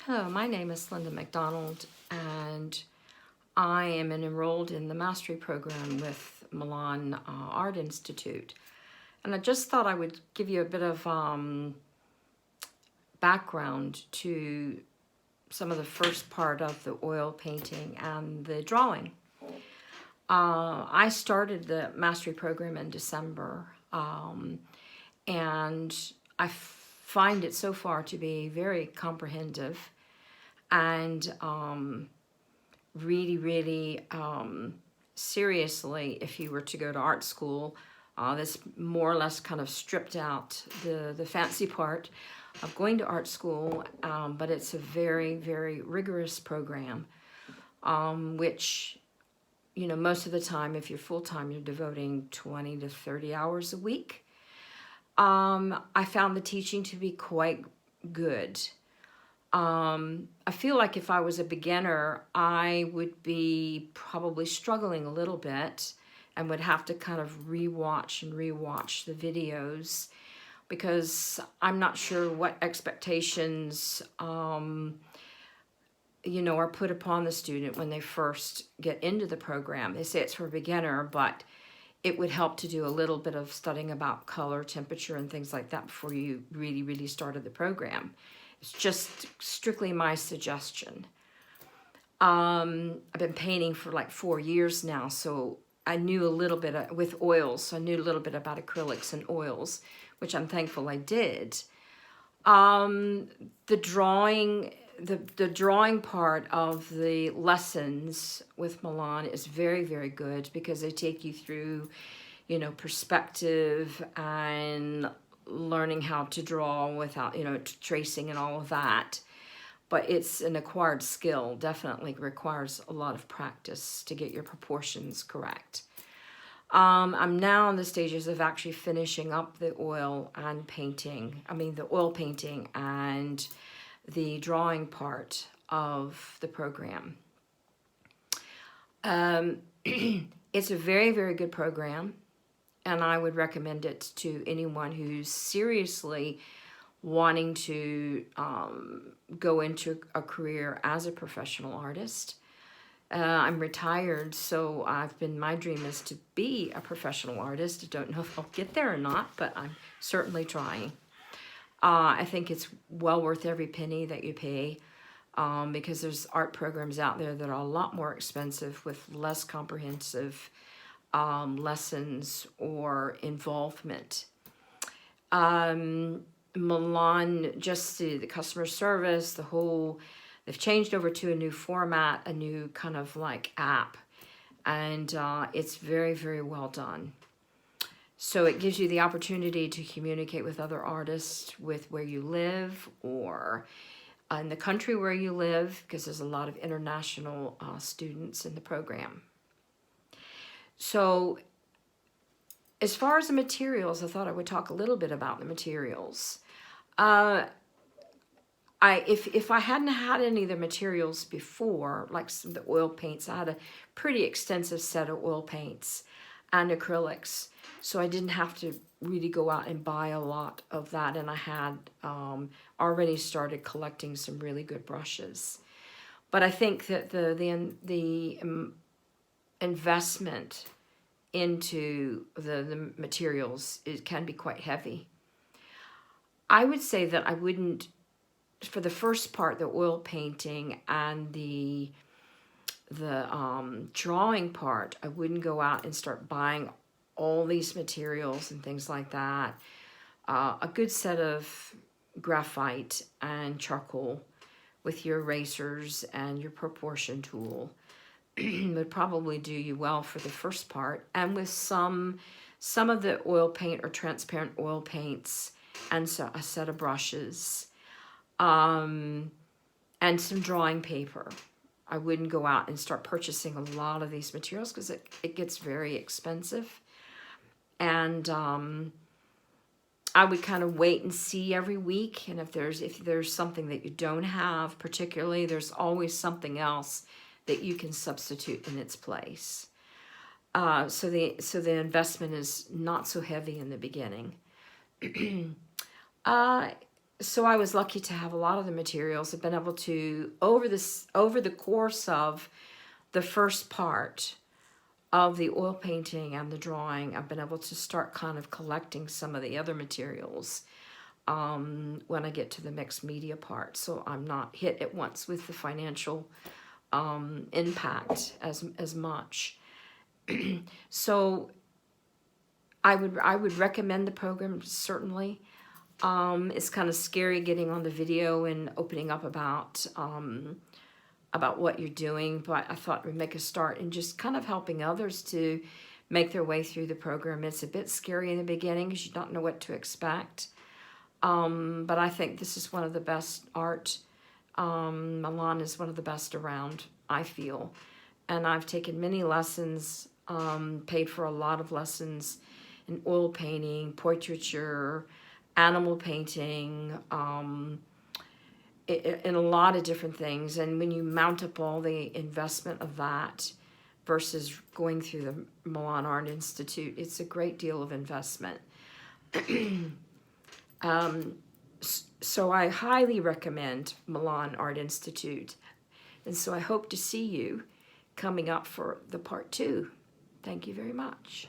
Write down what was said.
Hello, my name is Linda McDonald, and I am enrolled in the mastery program with Milan Art Institute. And I just thought I would give you a bit of background to some of the first part of the oil painting and the drawing. I started the mastery program in December, and I find it so far to be very comprehensive and really seriously, if you were to go to art school, this more or less kind of stripped out the fancy part of going to art school, but it's a very rigorous program, which, you know, most of the time, if you're full-time, you're devoting 20 to 30 hours a week. I found the teaching to be quite good. I feel like if I was a beginner, I would be probably struggling a little bit and would have to kind of rewatch the videos because I'm not sure what expectations, you know, are put upon the student when they first get into the program. They say it's for a beginner, but it would help to do a little bit of studying about color, temperature, and things like that before you really started the program. It's just strictly my suggestion. I've been painting for like 4 years now, so I knew a little bit with oils, so I knew a little bit about acrylics and oils, which I'm thankful I did. The drawing, the drawing part of the lessons with Milan is very good because they take you through, you know, perspective and learning how to draw without, you know, tracing and all of that. But it's an acquired skill, definitely requires a lot of practice to get your proportions correct. I'm now in the stages of actually finishing up the oil painting and the drawing part of the program. It's a very good program, and I would recommend it to anyone who's seriously wanting to go into a career as a professional artist. I'm retired, so my dream is to be a professional artist. I don't know if I'll get there or not, but I'm certainly trying. I think it's well worth every penny that you pay because there's art programs out there that are a lot more expensive with less comprehensive lessons or involvement. Milan, just the customer service, they've changed over to a new format, a new kind of like app, and it's very well done. So it gives you the opportunity to communicate with other artists with where you live or in the country where you live, because there's a lot of international students in the program. So as far as the materials, I thought I would talk a little bit about the materials. If I hadn't had any of the materials before, like the oil paints, I had a pretty extensive set of oil paints and acrylics, so I didn't have to really go out and buy a lot of that, and I had already started collecting some really good brushes. But I think that the investment into the materials, it can be quite heavy. I would say that I wouldn't, for the first part, the oil painting and the drawing part, I wouldn't go out and start buying all these materials and things like that. A good set of graphite and charcoal with your erasers and your proportion tool would probably do you well for the first part. And with some of the oil paint or transparent oil paints and a set of brushes and some drawing paper. I wouldn't go out and start purchasing a lot of these materials because it gets very expensive. And I would kind of wait and see every week. And if there's something that you don't have particularly, there's always something else that you can substitute in its place. So the investment is not so heavy in the beginning. so I was lucky to have a lot of the materials. I've been able to, over the course of the first part of the oil painting and the drawing, I've been able to start kind of collecting some of the other materials when I get to the mixed media part, so I'm not hit at once with the financial impact as much. So I would recommend the program, certainly. It's kind of scary getting on the video and opening up about what you're doing, but I thought we'd make a start and just kind of helping others to make their way through the program. It's a bit scary in the beginning because you don't know what to expect, but I think this is one of the best art. Milan is one of the best around, I feel, and I've taken many lessons, paid for a lot of lessons in oil painting, portraiture, animal painting, in a lot of different things. And when you mount up all the investment of that versus going through the Milan Art Institute, it's a great deal of investment. So I highly recommend Milan Art Institute. And so I hope to see you coming up for the part 2. Thank you very much.